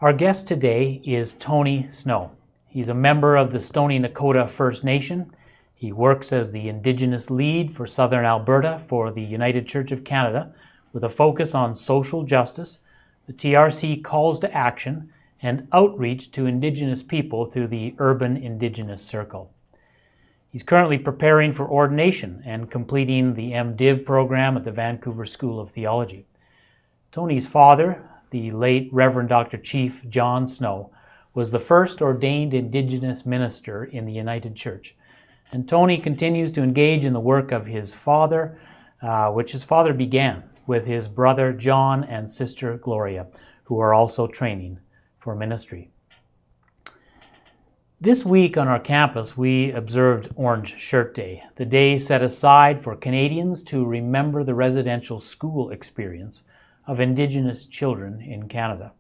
Our guest today is Tony Snow. He's a member of the Stoney Nakoda First Nation. He works as the Indigenous lead for Southern Alberta for the United Church of Canada with a focus on social justice, the TRC Calls to Action, and outreach to Indigenous people through the Urban Indigenous Circle. He's currently preparing for ordination and completing the MDiv program at the Vancouver School of Theology. Tony's father, the late Reverend Dr. Chief John Snow, was the first ordained Indigenous minister in the United Church. And Tony continues to engage in the work of his father, which his father began with his brother John and sister Gloria, who are also training for ministry. This week on our campus, we observed Orange Shirt Day, the day set aside for Canadians to remember the residential school experience of Indigenous children in Canada.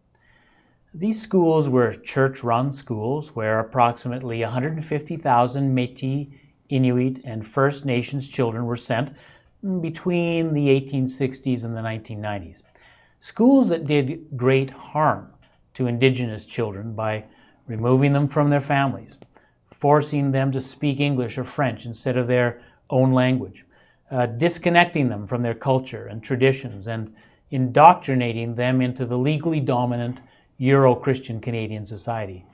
These schools were church-run schools where approximately 150,000 Métis, Inuit, and First Nations children were sent between the 1860s and the 1990s. Schools that did great harm to Indigenous children by removing them from their families, forcing them to speak English or French instead of their own language, disconnecting them from their culture and traditions, and indoctrinating them into the legally dominant Euro-Christian Canadian society.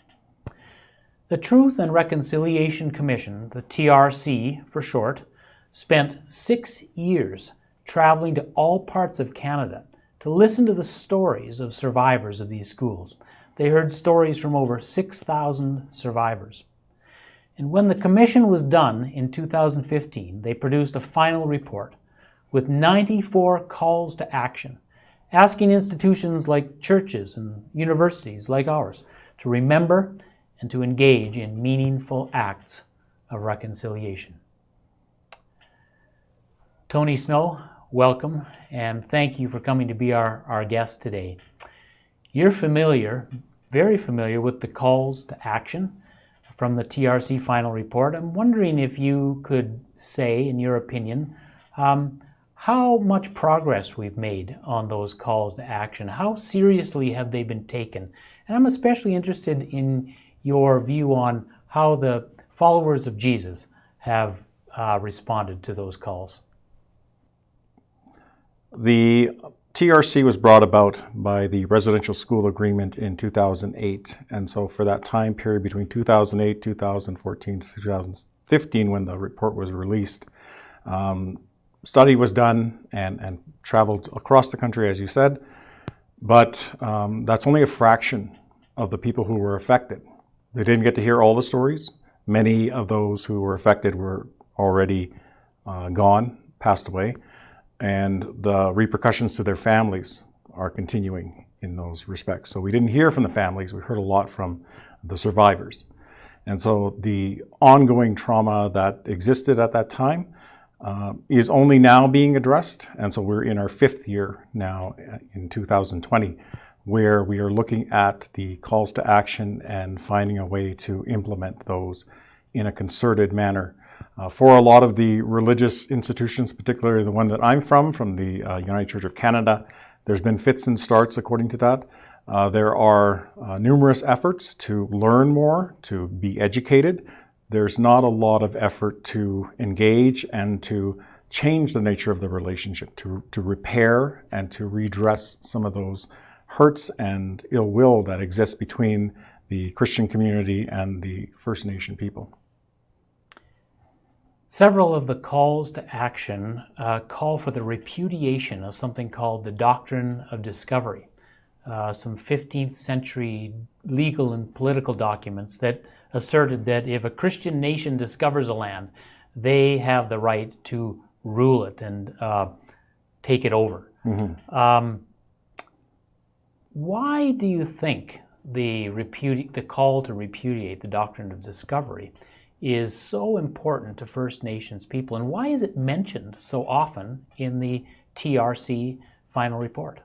The Truth and Reconciliation Commission, the TRC for short, spent 6 years traveling to all parts of Canada to listen to the stories of survivors of these schools. They heard stories from over 6,000 survivors. And when the commission was done in 2015, they produced a final report with 94 calls to action, asking institutions like churches and universities like ours to remember and to engage in meaningful acts of reconciliation. Tony Snow, welcome, and thank you for coming to be our guest today. You're very familiar with the calls to action from the TRC final report. I'm wondering if you could say, in your opinion, how much progress we've made on those calls to action. How seriously have they been taken? And I'm especially interested in your view on how the followers of Jesus have responded to those calls. The TRC was brought about by the Residential School Agreement in 2008. And so for that time period between 2008, 2014, 2015, when the report was released, study was done and traveled across the country, as you said, but that's only a fraction of the people who were affected. They didn't get to hear all the stories. Many of those who were affected were already gone, passed away, and the repercussions to their families are continuing in those respects. So we didn't hear from the families, we heard a lot from the survivors. And so the ongoing trauma that existed at that time is only now being addressed. And so we're in our 5th year now in 2020, where we are looking at the calls to action and finding a way to implement those in a concerted manner. For a lot of the religious institutions, particularly the one that I'm from the United Church of Canada, there's been fits and starts according to that. There are numerous efforts to learn more, to be educated. There's not a lot of effort to engage and to change the nature of the relationship, to repair and to redress some of those hurts and ill will that exists between the Christian community and the First Nation people. Several of the calls to action call for the repudiation of something called the Doctrine of Discovery, some 15th century legal and political documents that asserted that if a Christian nation discovers a land, they have the right to rule it and take it over. Mm-hmm. Why do you think the call to repudiate the Doctrine of Discovery is so important to First Nations people, and why is it mentioned so often in the TRC final report?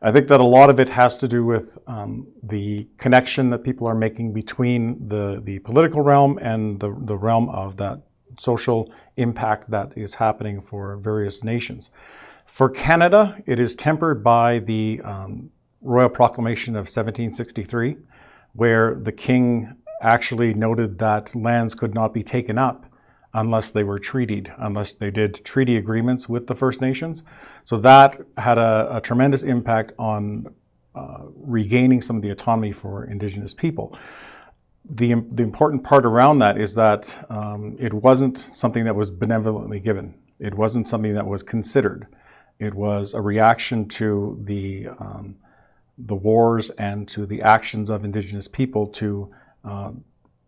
I think that a lot of it has to do with the connection that people are making between the political realm and the realm of that social impact that is happening for various nations. For Canada, it is tempered by the Royal Proclamation of 1763, where the king actually noted that lands could not be taken up unless they were treatied, unless they did treaty agreements with the First Nations. So that had a tremendous impact on regaining some of the autonomy for Indigenous people. The important part around that is that it wasn't something that was benevolently given. It wasn't something that was considered. It was a reaction to the wars and to the actions of Indigenous people to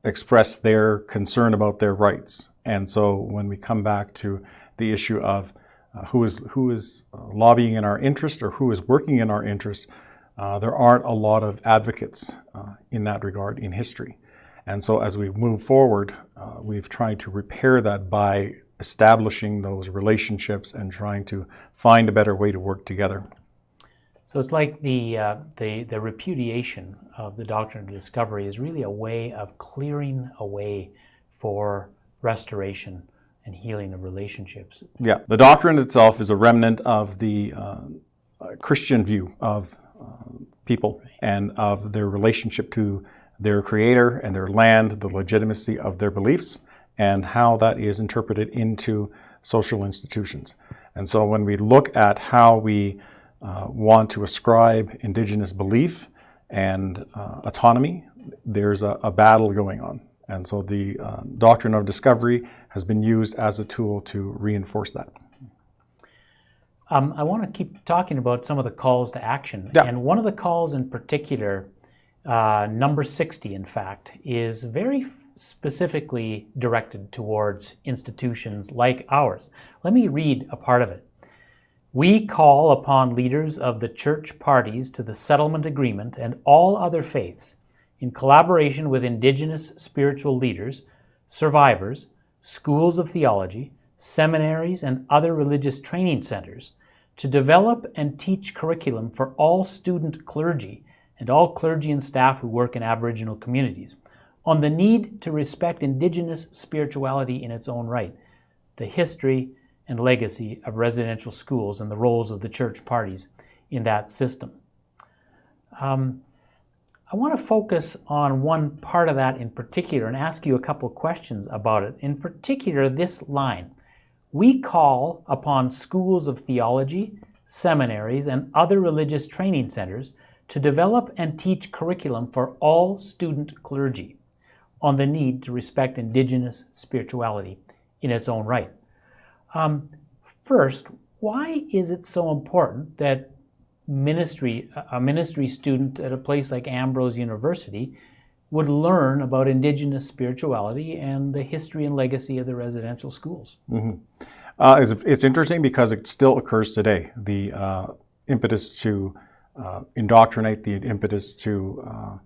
express their concern about their rights. And so when we come back to the issue of who is lobbying in our interest or who is working in our interest, there aren't a lot of advocates in that regard in history. And so as we move forward, we've tried to repair that by establishing those relationships and trying to find a better way to work together. So it's like the repudiation of the Doctrine of Discovery is really a way of clearing a way for restoration and healing of relationships. Yeah, the doctrine itself is a remnant of the Christian view of people and of their relationship to their creator and their land, the legitimacy of their beliefs, and how that is interpreted into social institutions. And so when we look at how we want to ascribe Indigenous belief and autonomy, there's a battle going on. And so the Doctrine of Discovery has been used as a tool to reinforce that. I want to keep talking about some of the calls to action. Yeah. And one of the calls in particular, number 60 in fact, is very specifically directed towards institutions like ours. Let me read a part of it. We call upon leaders of the church parties to the settlement agreement and all other faiths, in collaboration with Indigenous spiritual leaders, survivors, schools of theology, seminaries, and other religious training centers, to develop and teach curriculum for all student clergy and all clergy and staff who work in Aboriginal communities on the need to respect Indigenous spirituality in its own right, the history and legacy of residential schools and the roles of the church parties in that system. I want to focus on one part of that in particular and ask you a couple of questions about it. In particular, this line, we call upon schools of theology, seminaries, and other religious training centers to develop and teach curriculum for all student clergy on the need to respect Indigenous spirituality in its own right. First, why is it so important that a ministry student at a place like Ambrose University would learn about Indigenous spirituality and the history and legacy of the residential schools? Mm-hmm. It's interesting because it still occurs today. The impetus to indoctrinate, the impetus to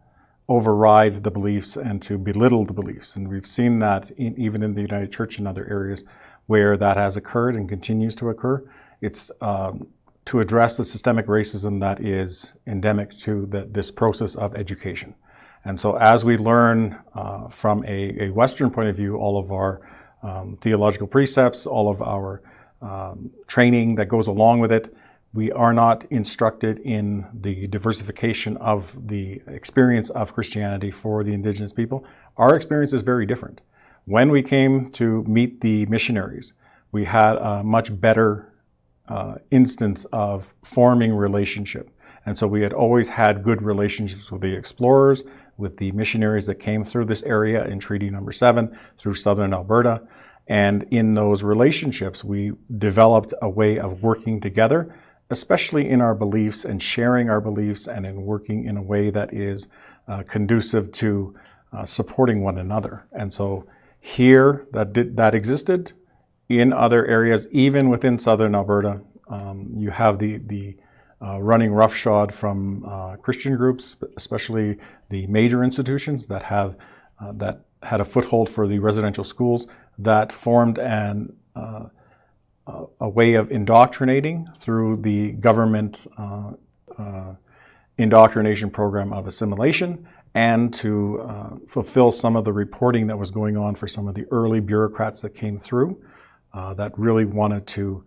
override the beliefs and to belittle the beliefs. And we've seen that even in the United Church and other areas where that has occurred and continues to occur. It's to address the systemic racism that is endemic to this process of education. And so as we learn from a Western point of view, all of our theological precepts, all of our training that goes along with it, we are not instructed in the diversification of the experience of Christianity for the Indigenous people. Our experience is very different. When we came to meet the missionaries, we had a much better instance of forming relationship. And so we had always had good relationships with the explorers, with the missionaries that came through this area in Treaty Number 7, through southern Alberta. And in those relationships, we developed a way of working together, especially in our beliefs and sharing our beliefs and in working in a way that is conducive to supporting one another. And so here that existed. In other areas, even within southern Alberta, you have the running roughshod from Christian groups, especially the major institutions that had a foothold for the residential schools, that formed a way of indoctrinating through the government indoctrination program of assimilation, and to fulfill some of the reporting that was going on for some of the early bureaucrats that came through. That really wanted to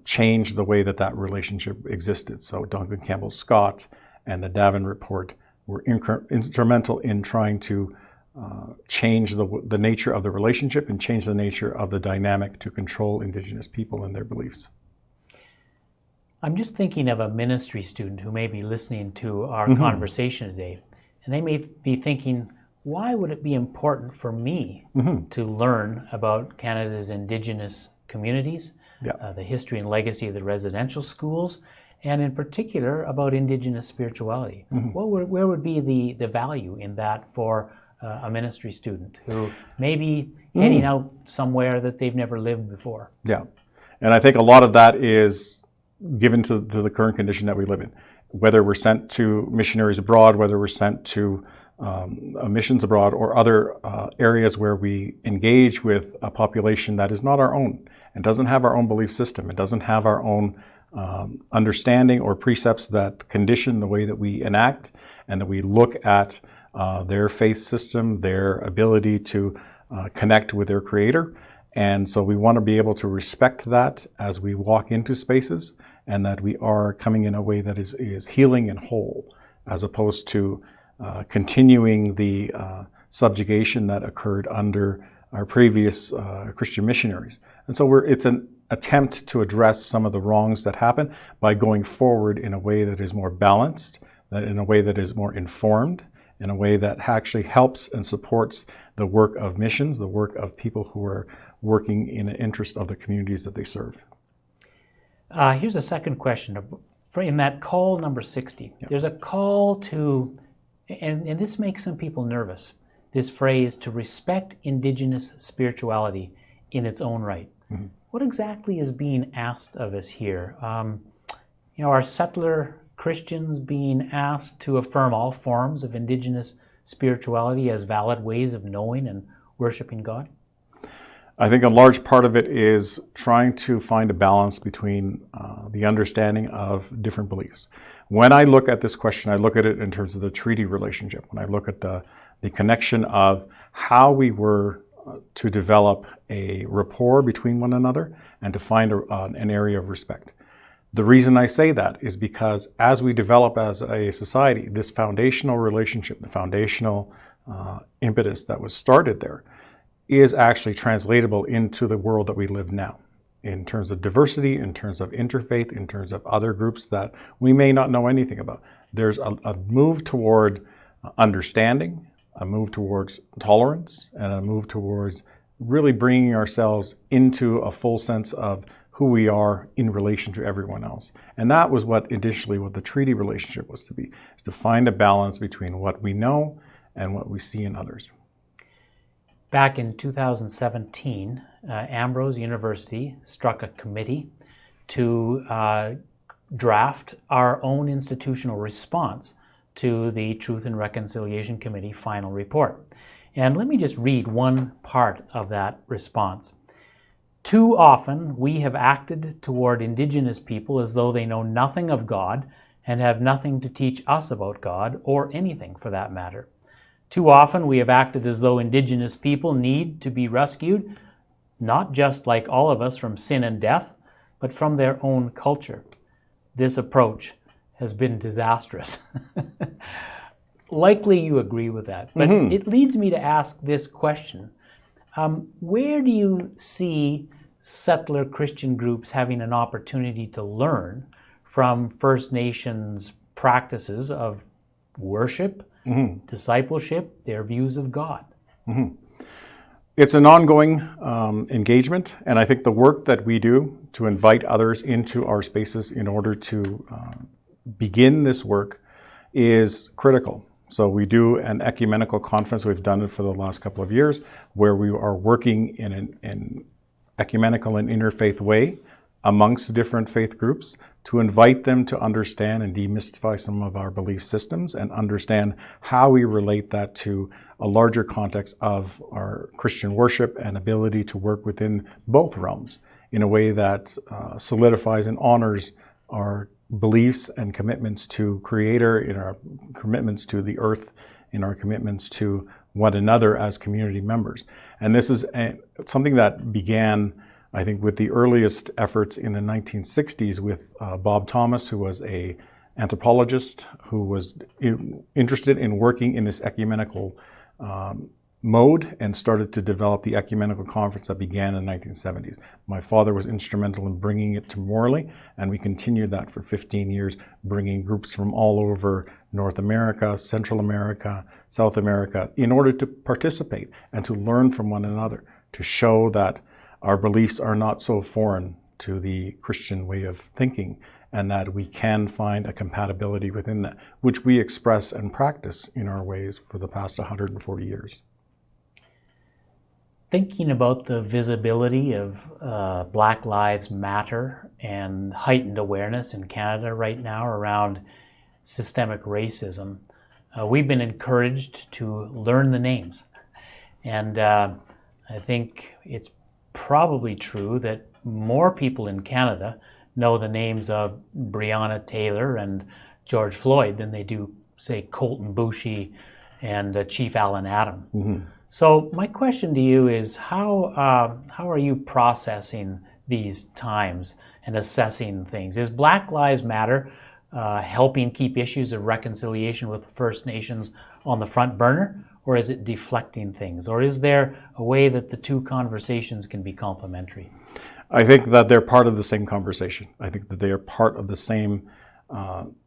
change the way that relationship existed. So Duncan Campbell Scott and the Davin Report were instrumental in trying to change the nature of the relationship and change the nature of the dynamic to control Indigenous people and their beliefs. I'm just thinking of a ministry student who may be listening to our conversation today, and they may be thinking, why would it be important for me to learn about Canada's Indigenous communities, the history and legacy of the residential schools, and in particular about Indigenous spirituality? Where would be the value in that for a ministry student who may be heading out somewhere that they've never lived before? Yeah, and I think a lot of that is given to the current condition that we live in. Whether we're sent to missionaries abroad, whether we're sent to missions abroad, or other areas where we engage with a population that is not our own and doesn't have our own belief system, it doesn't have our own understanding or precepts that condition the way that we enact and that we look at their faith system, their ability to connect with their Creator. And so we want to be able to respect that as we walk into spaces, and that we are coming in a way that is healing and whole, as opposed to continuing the subjugation that occurred under our previous Christian missionaries. And so it's an attempt to address some of the wrongs that happen by going forward in a way that is more balanced, in a way that is more informed, in a way that actually helps and supports the work of missions, the work of people who are working in the interest of the communities that they serve. Here's a second question. In that call number 60, there's a call to, and this makes some people nervous, this phrase, to respect Indigenous spirituality in its own right. What exactly is being asked of us here? Are settler Christians being asked to affirm all forms of Indigenous spirituality as valid ways of knowing and worshiping God? I think a large part of it is trying to find a balance between the understanding of different beliefs. When I look at this question, I look at it in terms of the treaty relationship. When I look at the connection of how we were to develop a rapport between one another and to find an area of respect. The reason I say that is because as we develop as a society, this foundational relationship, the foundational impetus that was started there, is actually translatable into the world that we live now, in terms of diversity, in terms of interfaith, in terms of other groups that we may not know anything about. There's a move toward understanding, a move towards tolerance, and a move towards really bringing ourselves into a full sense of who we are in relation to everyone else. And that was what initially what the treaty relationship was to be, is to find a balance between what we know and what we see in others. Back in 2017, Ambrose University struck a committee to draft our own institutional response to the Truth and Reconciliation Committee final report. And let me just read one part of that response. Too often we have acted toward Indigenous people as though they know nothing of God and have nothing to teach us about God, or anything for that matter. Too often we have acted as though Indigenous people need to be rescued, not just like all of us from sin and death, but from their own culture. This approach has been disastrous. Likely you agree with that, but it leads me to ask this question. Where do you see settler Christian groups having an opportunity to learn from First Nations practices of worship, discipleship, their views of God? It's an ongoing engagement, and I think the work that we do to invite others into our spaces in order to begin this work is critical. So we do an ecumenical conference. We've done it for the last couple of years, where we are working in an ecumenical and interfaith way amongst different faith groups to invite them to understand and demystify some of our belief systems and understand how we relate that to a larger context of our Christian worship and ability to work within both realms in a way that solidifies and honors our beliefs and commitments to Creator, in our commitments to the earth, in our commitments to one another as community members. And this is something that began, I think, with the earliest efforts in the 1960s with Bob Thomas, who was a anthropologist who was interested in working in this ecumenical mode and started to develop the ecumenical conference that began in the 1970s. My father was instrumental in bringing it to Morley, and we continued that for 15 years, bringing groups from all over North America, Central America, South America, in order to participate and to learn from one another, to show that our beliefs are not so foreign to the Christian way of thinking, and that we can find a compatibility within that, which we express and practice in our ways for the past 140 years. Thinking about the visibility of Black Lives Matter and heightened awareness in Canada right now around systemic racism, we've been encouraged to learn the names. And I think it's probably true that more people in Canada know the names of Breonna Taylor and George Floyd than they do, say, Colton Boushie and Chief Allen Adam. Mm-hmm. So my question to you is, how are you processing these times and assessing things? Is Black Lives Matter helping keep issues of reconciliation with First Nations on the front burner, or is it deflecting things? Or is there a way that the two conversations can be complementary? I think that they're part of the same conversation. I think that they are part of the same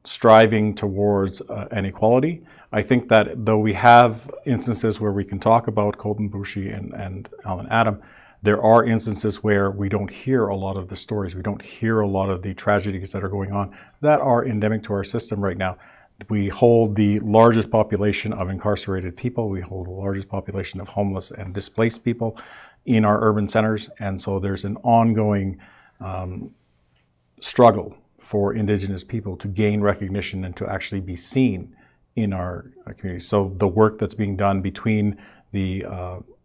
striving towards an equality. I think that though we have instances where we can talk about Colton Boushie and Allen Adam, there are instances where we don't hear a lot of the stories. We don't hear a lot of the tragedies that are going on that are endemic to our system right now. We hold the largest population of incarcerated people. We hold the largest population of homeless and displaced people in our urban centers. And so there's an ongoing struggle for Indigenous people to gain recognition and to actually be seen in our community. So the work that's being done between the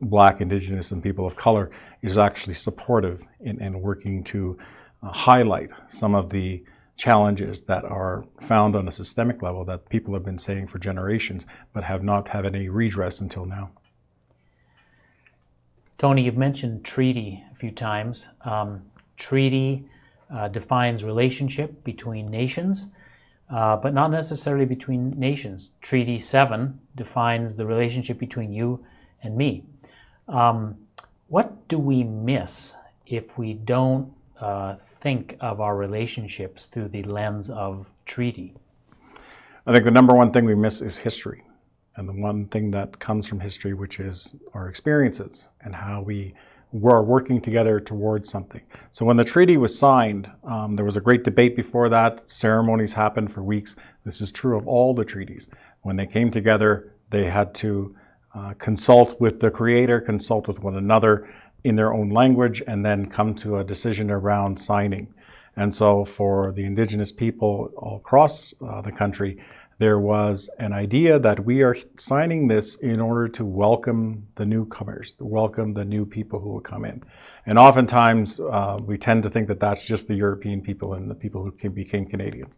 Black, Indigenous, and people of color is actually supportive in working to highlight some of the challenges that are found on a systemic level that people have been saying for generations, but have not had any redress until now. Tony, you've mentioned treaty a few times. Treaty defines relationship between nations, but not necessarily between nations. Treaty 7 defines the relationship between you and me. What do we miss if we don't think of our relationships through the lens of treaty? I think the number one thing we miss is history. And the one thing that comes from history, which is our experiences and how we were working together towards something. So when the treaty was signed, there was a great debate before that. Ceremonies happened for weeks. This is true of all the treaties. When they came together, they had to consult with the creator, consult with one another in their own language, and then come to a decision around signing. And so for the Indigenous people all across the country, there was an idea that we are signing this in order to welcome the newcomers, to welcome the new people who will come in. And oftentimes we tend to think that that's just the European people and the people who became Canadians.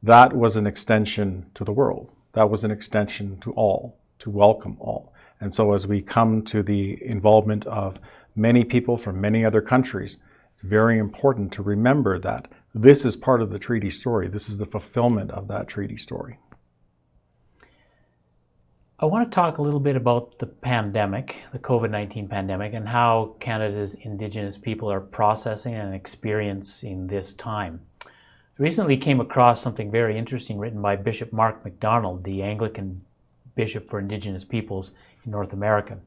That was an extension to the world. That was an extension to all, to welcome all. And so as we come to the involvement of many people from many other countries, it's very important to remember that this is part of the treaty story. This is the fulfillment of that treaty story. I want to talk a little bit about the pandemic, the COVID-19 pandemic, and how Canada's Indigenous people are processing and experiencing this time. I recently came across something very interesting written by Bishop Mark MacDonald, the Anglican Bishop for Indigenous Peoples in North America. And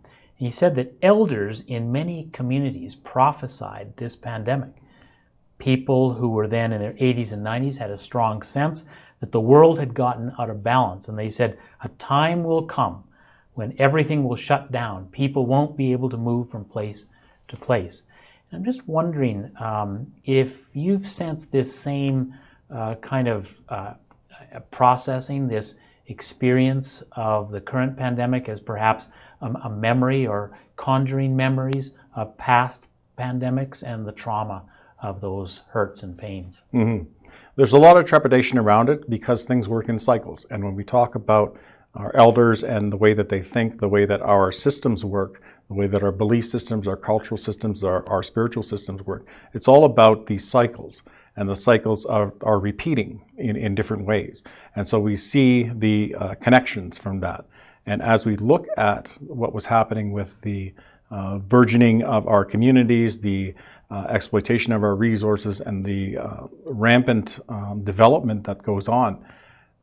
he said that elders in many communities prophesied this pandemic. People who were then in their 80s and 90s had a strong sense that the world had gotten out of balance. And they said, a time will come when everything will shut down. People won't be able to move from place to place. And I'm just wondering if you've sensed this same kind of processing, this experience of the current pandemic as perhaps a memory or conjuring memories of past pandemics and the trauma of those hurts and pains. Mm-hmm. There's a lot of trepidation around it because things work in cycles. And when we talk about our elders and the way that they think, the way that our systems work, the way that our belief systems, our cultural systems, our spiritual systems work, it's all about these cycles. and the cycles are repeating in different ways. And so we see the connections from that. And as we look at what was happening with the burgeoning of our communities, the exploitation of our resources, and the rampant development that goes on,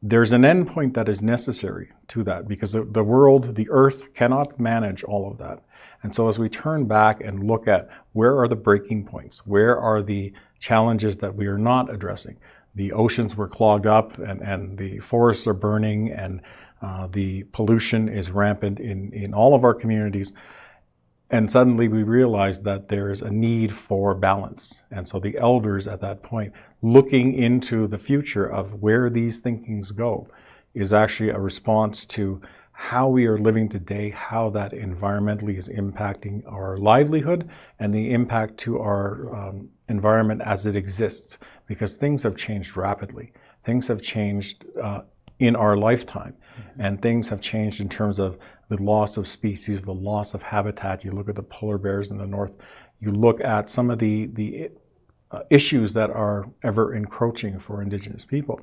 there's an endpoint that is necessary to that, because the world, the earth, cannot manage all of that. And so as we turn back and look at where are the breaking points, where are the challenges that we are not addressing? The oceans were clogged up, and the forests are burning, and the pollution is rampant in all of our communities. And suddenly we realize that there's a need for balance. And so the elders at that point, looking into the future of where these thinkings go, is actually a response to how we are living today, how that environmentally is impacting our livelihood, and the impact to our environment as it exists. Because things have changed rapidly. Things have changed in our lifetime. And things have changed in terms of the loss of species, the loss of habitat. You look at the polar bears in the north. You look at some of the issues that are ever encroaching for Indigenous people.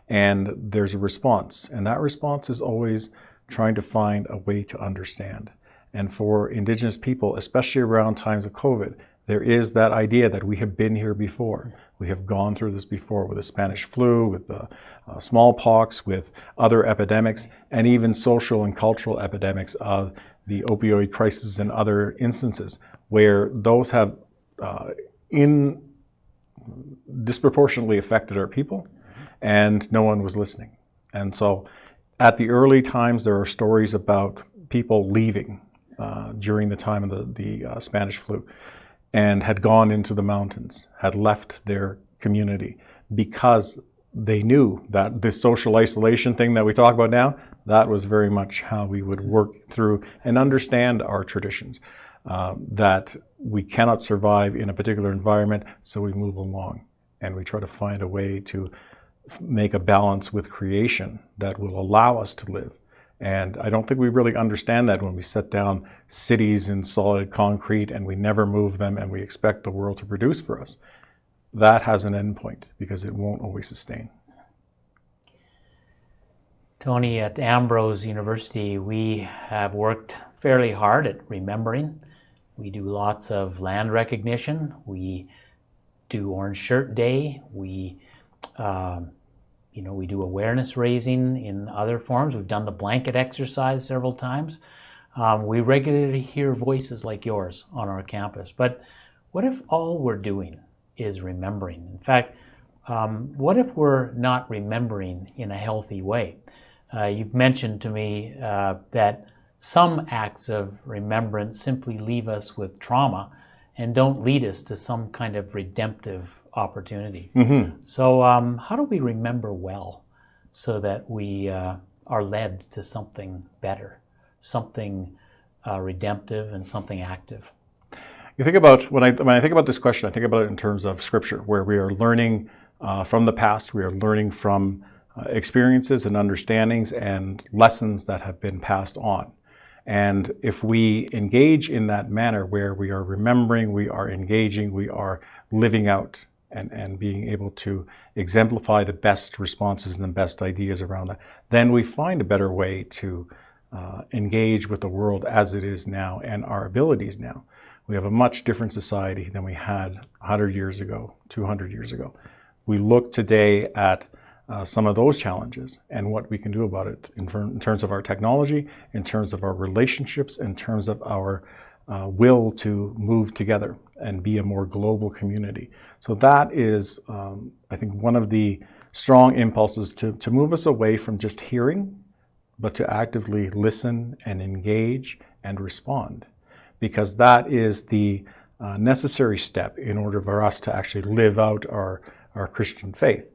And there's a response. And that response is always trying to find a way to understand. And for Indigenous people, especially around times of COVID, there is that idea that we have been here before. We have gone through this before with the Spanish flu, with the smallpox, with other epidemics, and even social and cultural epidemics of the opioid crisis and other instances where those have disproportionately affected our people, and no one was listening. And so at the early times, there are stories about people leaving during the time of the Spanish flu, and had gone into the mountains, had left their community, because they knew that this social isolation thing that we talk about now, that was very much how we would work through and understand our traditions, that we cannot survive in a particular environment, so we move along and we try to find a way to make a balance with creation that will allow us to live. And I don't think we really understand that when we set down cities in solid concrete and we never move them and we expect the world to produce for us. That has an endpoint, because it won't always sustain. Tony, at Ambrose University, we have worked fairly hard at remembering. We do lots of land recognition. We do Orange Shirt Day. We do awareness raising in other forms. We've done the blanket exercise several times. We regularly hear voices like yours on our campus. But what if all we're doing is remembering? In fact, what if we're not remembering in a healthy way? You've mentioned to me that some acts of remembrance simply leave us with trauma and don't lead us to some kind of redemptive opportunity. Mm-hmm. So how do we remember well so that we are led to something better, something redemptive and something active? You think about, when I think about this question, I think about it in terms of Scripture, where we are learning from the past, we are learning from experiences and understandings and lessons that have been passed on. And if we engage in that manner where we are remembering, we are engaging, we are living out and being able to exemplify the best responses and the best ideas around that, then we find a better way to engage with the world as it is now and our abilities now. We have a much different society than we had 100 years ago, 200 years ago. We look today at some of those challenges and what we can do about it in terms of our technology, in terms of our relationships, in terms of our will to move together and be a more global community. So that is, I think, one of the strong impulses to move us away from just hearing, but to actively listen and engage and respond, because that is the necessary step in order for us to actually live out our Christian faith.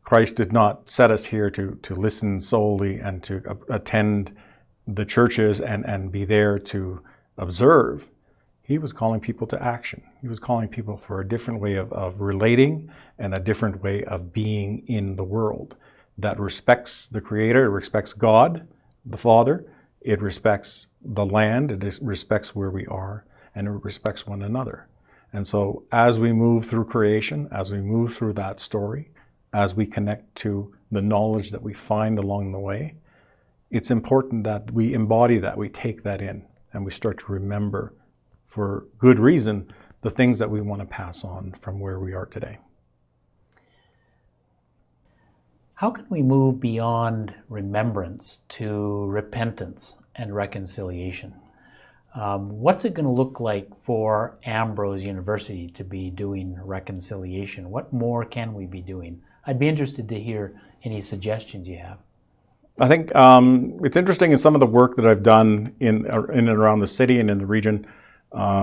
Christ did not set us here to listen solely and to attend the churches and be there to observe. He was calling people to action. He was calling people for a different way of relating and a different way of being in the world that respects the Creator, it respects God, the Father, it respects the land, it respects where we are, and it respects one another. And so as we move through creation, as we move through that story, as we connect to the knowledge that we find along the way, it's important that we embody that, we take that in, and we start to remember, for good reason, the things that we want to pass on from where we are today. How can we move beyond remembrance to repentance and reconciliation? What's it going to look like for Ambrose University to be doing reconciliation? What more can we be doing? I'd be interested to hear any suggestions you have. I think it's interesting in some of the work that I've done in and around the city and in the region,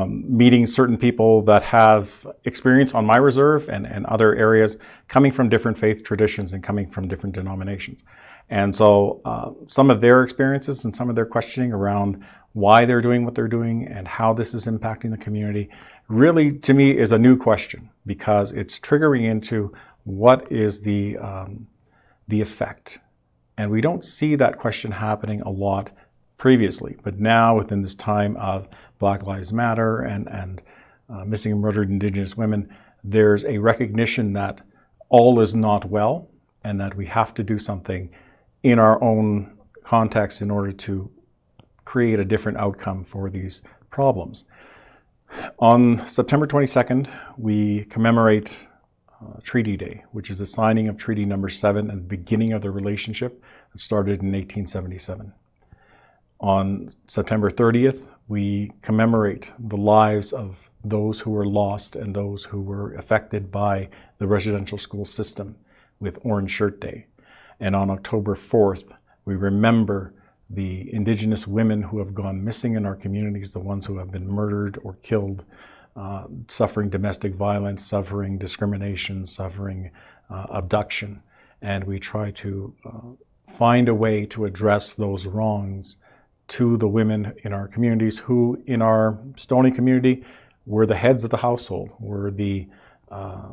meeting certain people that have experience on my reserve and other areas, coming from different faith traditions and coming from different denominations. And so some of their experiences and some of their questioning around why they're doing what they're doing and how this is impacting the community really, to me, is a new question, because it's triggering into what is the effect. And we don't see that question happening a lot previously, but now within this time of Black Lives Matter and missing and murdered Indigenous women, there's a recognition that all is not well and that we have to do something in our own context in order to create a different outcome for these problems. On September 22nd, we commemorate Treaty Day, which is the signing of Treaty Number 7 and the beginning of the relationship that started in 1877. On September 30th, we commemorate the lives of those who were lost and those who were affected by the residential school system with Orange Shirt Day. And on October 4th, we remember the Indigenous women who have gone missing in our communities, the ones who have been murdered or killed, suffering domestic violence, suffering discrimination, suffering abduction. And we try to find a way to address those wrongs to the women in our communities who, in our Stoney community, were the heads of the household, were the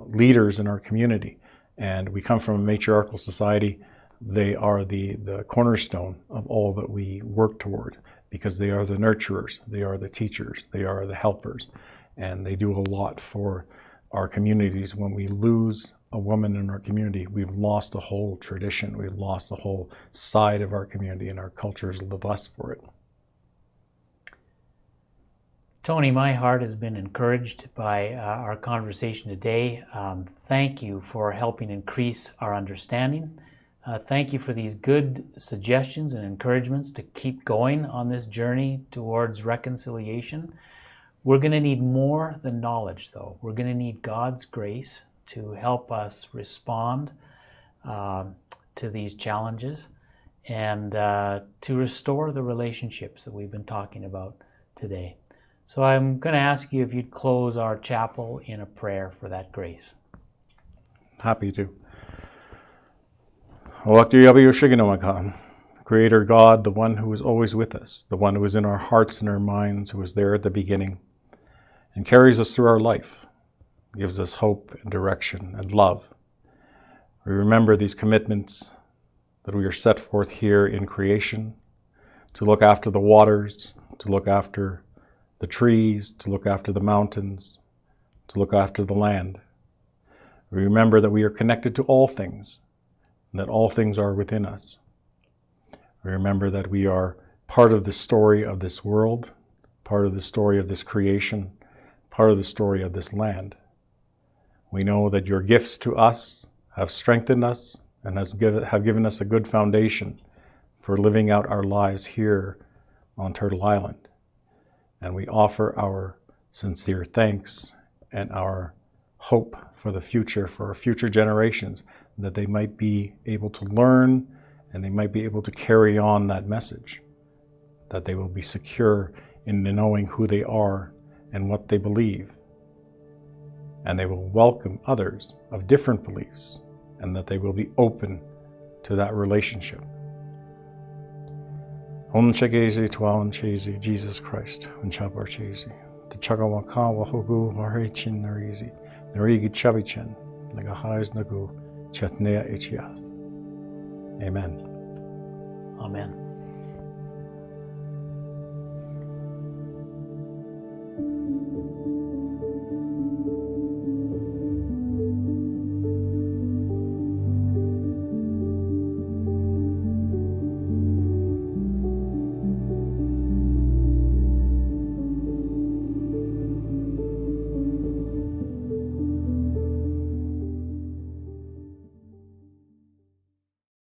leaders in our community. And we come from a matriarchal society. They are the cornerstone of all that we work toward, because they are the nurturers, they are the teachers, they are the helpers, and they do a lot for our communities. When we lose a woman in our community, we've lost a whole tradition, we've lost a whole side of our community, and our culture is the less for it. Tony, my heart has been encouraged by our conversation today. Thank you for helping increase our understanding. Thank you for these good suggestions and encouragements to keep going on this journey towards reconciliation. We're going to need more than knowledge, though. We're going to need God's grace to help us respond to these challenges and to restore the relationships that we've been talking about today. So I'm going to ask you if you'd close our chapel in a prayer for that grace. Happy to. Creator God, the one who is always with us, the one who is in our hearts and our minds, who was there at the beginning and carries us through our life, gives us hope and direction and love. We remember these commitments that we are set forth here in creation, to look after the waters, to look after the trees, to look after the mountains, to look after the land. We remember that we are connected to all things, and that all things are within us. We remember that we are part of the story of this world, part of the story of this creation, part of the story of this land. We know that your gifts to us have strengthened us and have given us a good foundation for living out our lives here on Turtle Island. And we offer our sincere thanks and our hope for the future, for our future generations, that they might be able to learn and they might be able to carry on that message, that they will be secure in knowing who they are and what they believe, and they will welcome others of different beliefs, and that they will be open to that relationship. Jesus Christ, the Chagawaka Wahogu Harichin Narizi, Narigi Chabichan, Nagahais Nagu, Chatnea Ichiath. Amen. Amen.